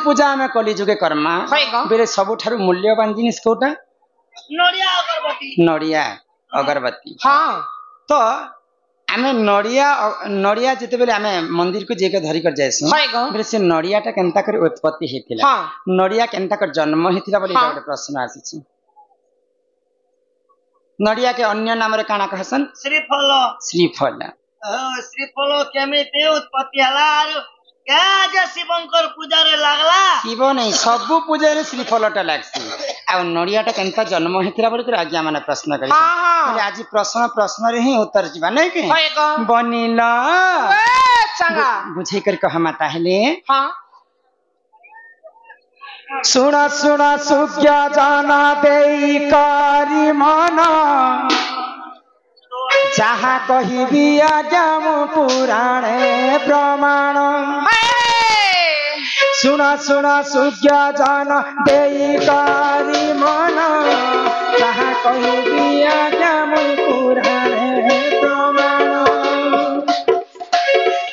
पूजा आम कली जुगे कर्मा बेले सबुठारु मूल्यवान जिनिस कोटा नड़िया अगरबत्ती हाँ तो आमे नड़िया जिते बेले आमे मंदिर को जेके धरी कर जायसु बेले से नड़िया टा केनता कर उत्पत्ति हेतिला नड़िया केनता कर जन्म हेतिला बोली गोटे प्रश्न आसीछि नड़िया के अन्य नाम रे काना कहसन श्रीफल श्रीफल श्रीफल केमिति उत्पत्ति हला क्या जे शिवंकर पूजा रे लागला शिव नहीं सबु पूजा रे श्रीफल टा लागसी आ नड़िया टा केनता जन्म हेतिला बोली आज्ञा माने प्रश्न करी बोले आज प्रश्न रे ही उत्तर जीवा नहीं के बनिला चंगा बुझे कर कह माता हेले हां सुना सुना सुज्ञा जाना देई कारी माना जहाँ कही आज्ञा मु पुराणे प्रमाण सुना सुना सुज्ञा जाना देई कारी माना जहाँ कही आज्ञा मु पुराणे प्रमाण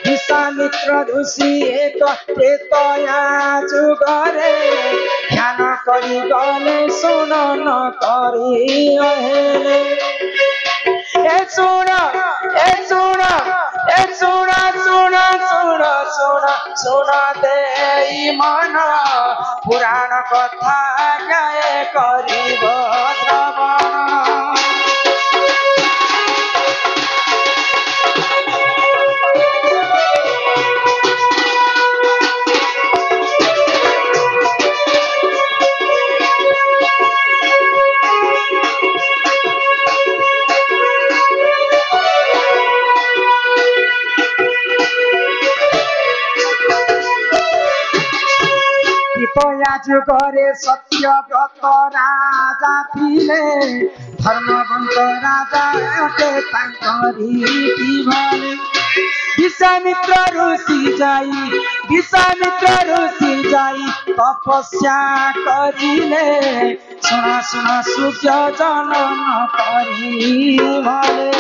विश्वामित्र ऋषि एक त्रेतया जुगरे ध्यान करी गले सुन न करी अहेले ए सुना देई मन पुराण कथा गाय करिब श्रवण जुगरे सत्यव्रत राजा थिले धर्मवंत राजा अटे तांकरी भले विश्वामित्र ऋषि जाई तपस्या करिले सुना सुना सूर्य जनन करी भले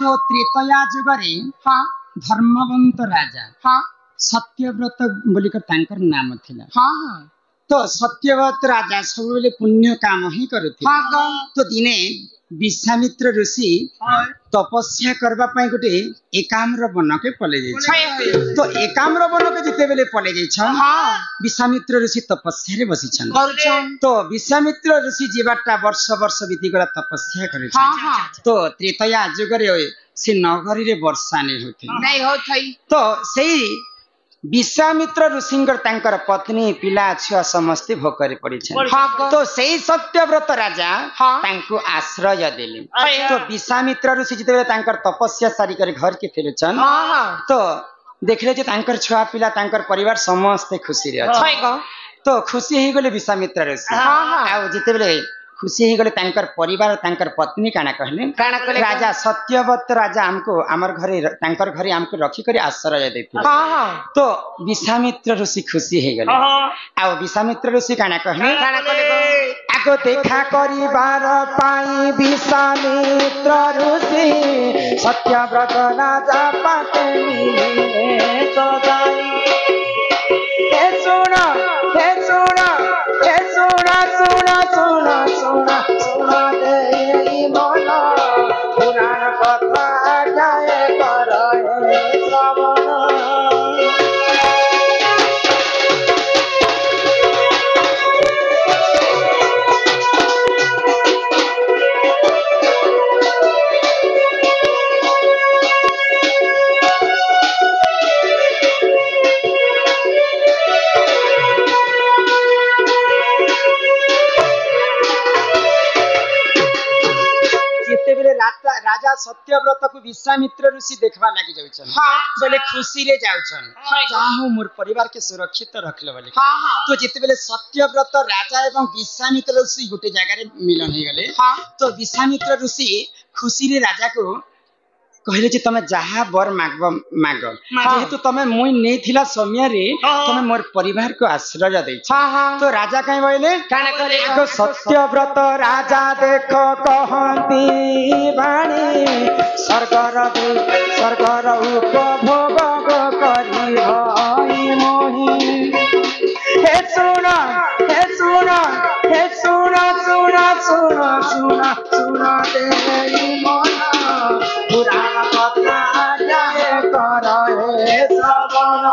तो त्रेतया जुगरे धर्मवंत राजा सत्यव्रत बोलिकर तांकर नाम थिला तो सत्यव्रत राजा सब बेले पुण्य काम ही करुथे तो दिने विश्वामित्र ऋषि तपस्या करबा पई गोटे एकाम्र वन के पले जाय तो एकाम्र वन के जिते बेले पले जाय छन विश्वामित्र ऋषि तपस्या रे बसी छन तो विश्वामित्र ऋषि जीवाटा वर्ष वर्ष बीती गला तपस्या करे तो त्रेतया जुगरे से नगरी रे वर्षा नहीं होथई तो सेही विश्वामित्र ऋषिंकर तांकर पत्नी पिला छुआ समस्ते भोकरे पड़ी तो सही सत्यव्रत राजा तांको आश्रय देले तो विश्वामित्र ऋषि जिते तांकर तपस्या सारी कर घर के फेरुछन तो देखले जे तांकर छुआ पिला तांकर परिवार समस्ते खुशी रे अछि तो खुशी ही गले विश्वामित्र ऋषि आ जिते बेले खुशी ही गले तांकर परिवार तांकर पत्नी काना कहले राजा सत्यव्रत राजा हमको आमर घरे तांकर घरे हमको रखी करी आश्रय देथिले तो विश्वामित्र ऋषि खुशी ही गले आ विश्वामित्र ऋषि काना कहले आगो देखा करिबार पाई विश्वामित्र ऋषि सत्यव्रत राजा पाते मिले तो जाई हे सुना देई मन पुराण कथा गाय करे श्रवण राजा सत्यव्रत को विश्वामित्र ऋषि देखबा लागि जाउछन बोले खुशी रे जाउछन जाहु मोर परिवार के सुरक्षित रखले बोले तो जेते बेले सत्यव्रत राजा एवं विश्वामित्र ऋषि गोटे जगह रे मिलन हे गले तो विश्वामित्र ऋषि खुशी रे राजा को कहले जे तमे जहा बर मागब माग जेहेतु तमे मुई नै थिला समय रे तमे मोर परिवार को आश्रय दै तो राजा कहि बोले काना कहले आगो सत्यव्रत राजा देखो कहंती बाणी स्वर्गर उपभोग करी हई मोहि हे सुन हे सुन हे सुन सुन सुन सुन सुन देई मन पुराण कथा जाए कर हे श्रवण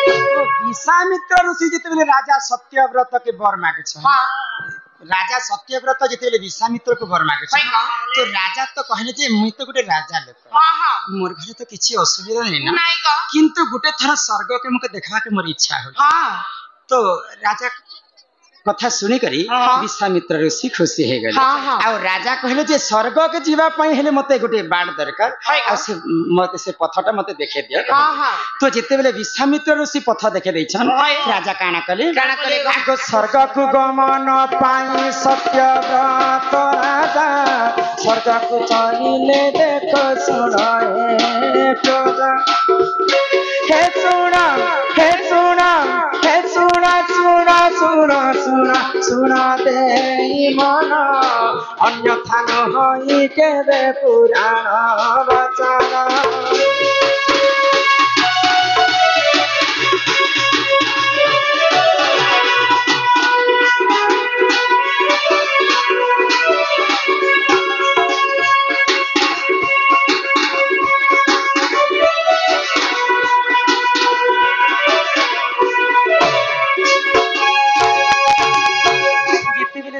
विश्वामित्र ऋषि जिते राजा सत्यव्रत के वर मागे राजा सत्यव्रत जिते विश्वामित्र को वर मागे तो राजा तो कहले जे मुई तो गोटे राजा लोक मोर घरे तो किछि असुविधा नै ना किंतु गोटे थर स्वर्ग के मके देखबा के मोर इच्छा हो तो राजा कथा सुनी करी विश्वामित्र ऋषि खुशी हे गले आ राजा कहले जे स्वर्ग के जीवा पई हेले मते गोटे बाण दरकार आ से मते से पथटा मते देखे दियो तो जेते बेले विश्वामित्र ऋषि पथ देखे दैछन राजा काना कले आगो स्वर्ग को गमन पाई सत्यव्रत राजा स्वर्ग को चलिले देखो सुनाए प्रजा हे सुना हे सुना हे सुना सुना सुना सुना सुना दे मन अन्यथा न होई केबे पुराण वचन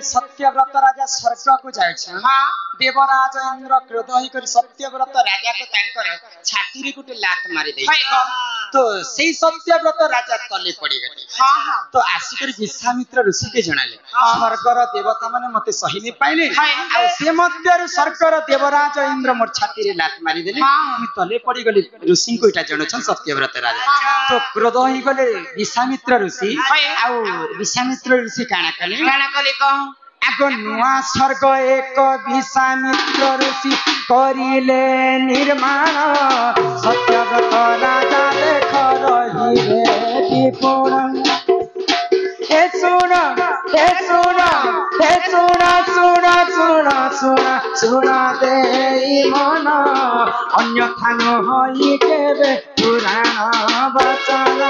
सत्यव्रत राजा स्वर्ग को जाय छ देवराज इंद्र क्रोध होई कर सत्यव्रत राजा को तांकर छाती रे गुटे लात मारी दे तो सेही सत्यव्रत राजा तले पड़ी गले तो आसी कर विश्वामित्र ऋषि के जणाले स्वर्गर देवता माने मते सही नै पाइले आ से मध्य स्वर्गर देवराज इंद्र मोर छाती रे लात मारी देले मी तले पड़ी गली ऋषि को इटा जण छ सत्यव्रत राजा तो क्रोध होई गले विश्वामित्र ऋषि आ विश्वामित्र ऋषि काना कले आगो नुआ स्वर्ग एक विश्वामित्र ऋषि करिले निर्माण सत्यव्रत राजा देख रही टिपुण हे सुन हे सुन हे सुन सुन सुन सुन सुन दे मन अन्यथा न होई केबे पुराण वचन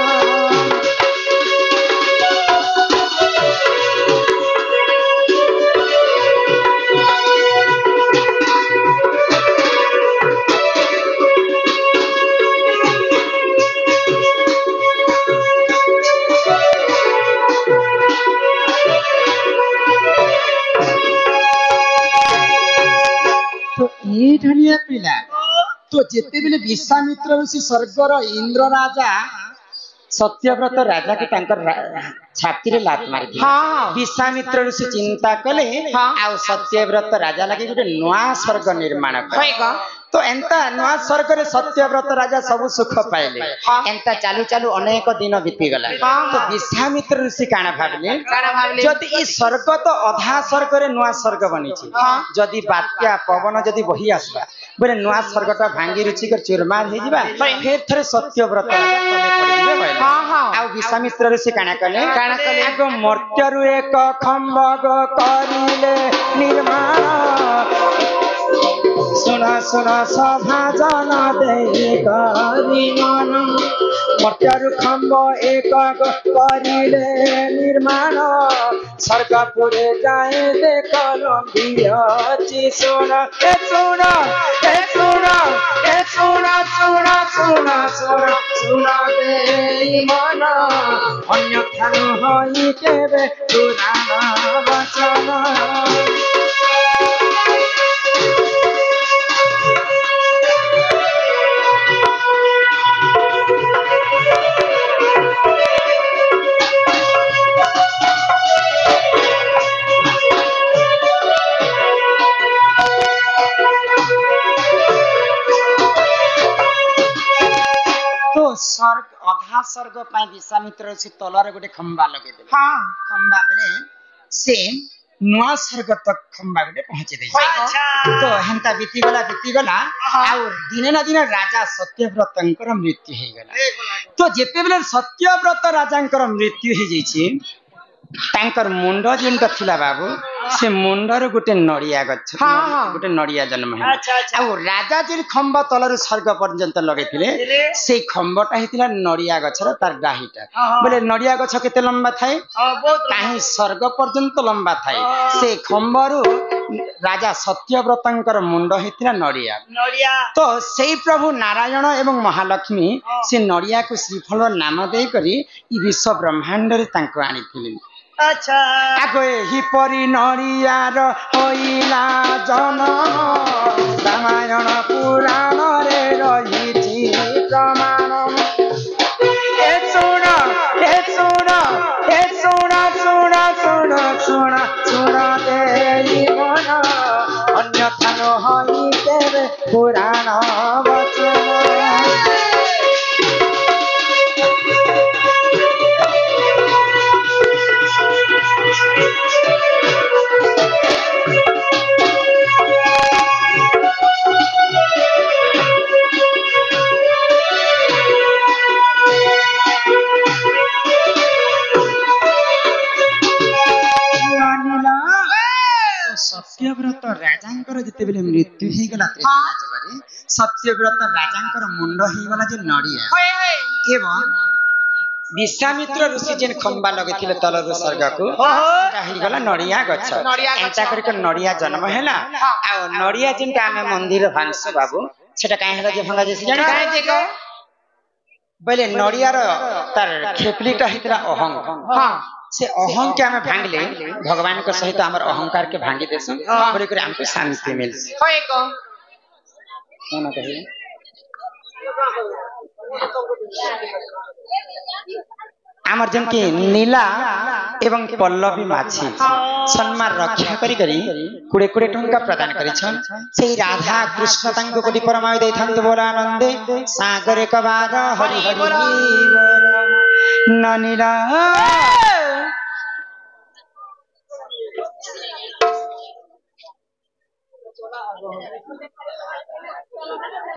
धनिया पिला तो जेते बेले विश्वामित्र ऋषि स्वर्गर इंद्र राजा सत्यव्रत राजा के तांकर छाती रे लात मारी दी विश्वामित्र ऋषि चिंता कले आ सत्यव्रत राजा लगे गोटे नवा स्वर्ग निर्माण कर तो एंता नवा स्वर्ग रे सत्यव्रत राजा सब सुख पाइले एंता चालू चालू अनेक दिन बीती गला तो विश्वामित्र ऋषि काना भाबले जदि ई स्वर्ग तो अधा स्वर्ग रे नवा स्वर्ग बनी छी जदि बात्या पवन जदि बही आसबा बोले नवा स्वर्गटा भांगी रुचि कर चूरमार हे जिबा फिर थरे सत्यव्रत राजा तले पड़ी जिबे आ विश्वामित्र ऋषि काना कले आगो मर्त्यरु एक खंभग करिले निर्माण सुना सुना सभा जन दे करी मन मर्त्यरु खंभ एक करिले निर्माण स्वर्गपुरे जाए देख लंबियछि सुन ए सुन ए सुन ए सुन सुन सुन सुन सुन दे मन হই কেবে পুরাণ বচন स्वर्ग अधा स्वर्ग विश्वामित्र से तलर गोटे खंबा लगे हाँ खंबा बेले से नुआ स्वर्ग तक खंबा गोटे पहुंचे दे तो हेंता बीती गला और दिने ना दिन राजा सत्यव्रतंकर मृत्यु हे गला तो जेते बेले सत्यव्रत राजांकर मृत्यु हे जैछि तांकर मुंड जिनका थिला बाबू से मुंडर गोटे नड़िया गछ गोटे नड़िया जन्म है आ राजा जे खंबा तलर स्वर्ग पर्यंत लगेथिले से खंबटा हेतिला नड़िया गछर तार डाहीटा बोले नड़िया गछ केते लंबा थाए काहे स्वर्ग पर्यंत लंबा थाए से खंबरु राजा सत्यव्रतंकर मुंड हेतिला नड़िया तो सेई प्रभु नारायण एवं महालक्ष्मी से नड़िया को श्रीफल नाम दे करी ई विश्व ब्रह्मांड रे तांको आनिथिले अच्छा आगो ही परी नड़ियार होइला जन रामायण पुराण रे रहिछि प्रमाण ए सुना ए सुना ए सुना सुना सुना सुना सुना देई मन अन्यथा न होई केबे पुराण वचन सत्यव्रत राजांकर जिते बेले मृत्यु ही गला त्रेताजगरे सत्यव्रत राजांकर मुंड ही गला जे नड़िया एवं विश्वामित्र ऋषि जेन खंबा लगेथिले तलर स्वर्ग को काहि गला नड़िया गछ एंता करके नड़िया जन्म हैला आ नड़िया जेनटा हमें मंदिर भांस बाबू सेटा काहे हला जे भंगा जेसी जानि काहे जे को बोले नड़िया रो तार खेपलीटा हितरा अहंग हां से अहंग के हमें भांगले भगवान के सहित हमर अहंकार के भांगी देसन बोले करे हमको शांति मिलस होय को कोना कहि आमर जन के नीला एवं पल्लवी माछी सम्मान रक्षा करी कुड़े कुड़े टंका प्रदान करिछन सेई राधा कृष्ण तांको कोटी परमाय दैथांत बोला आनंदे सागरे कबार हरि हरि ननीला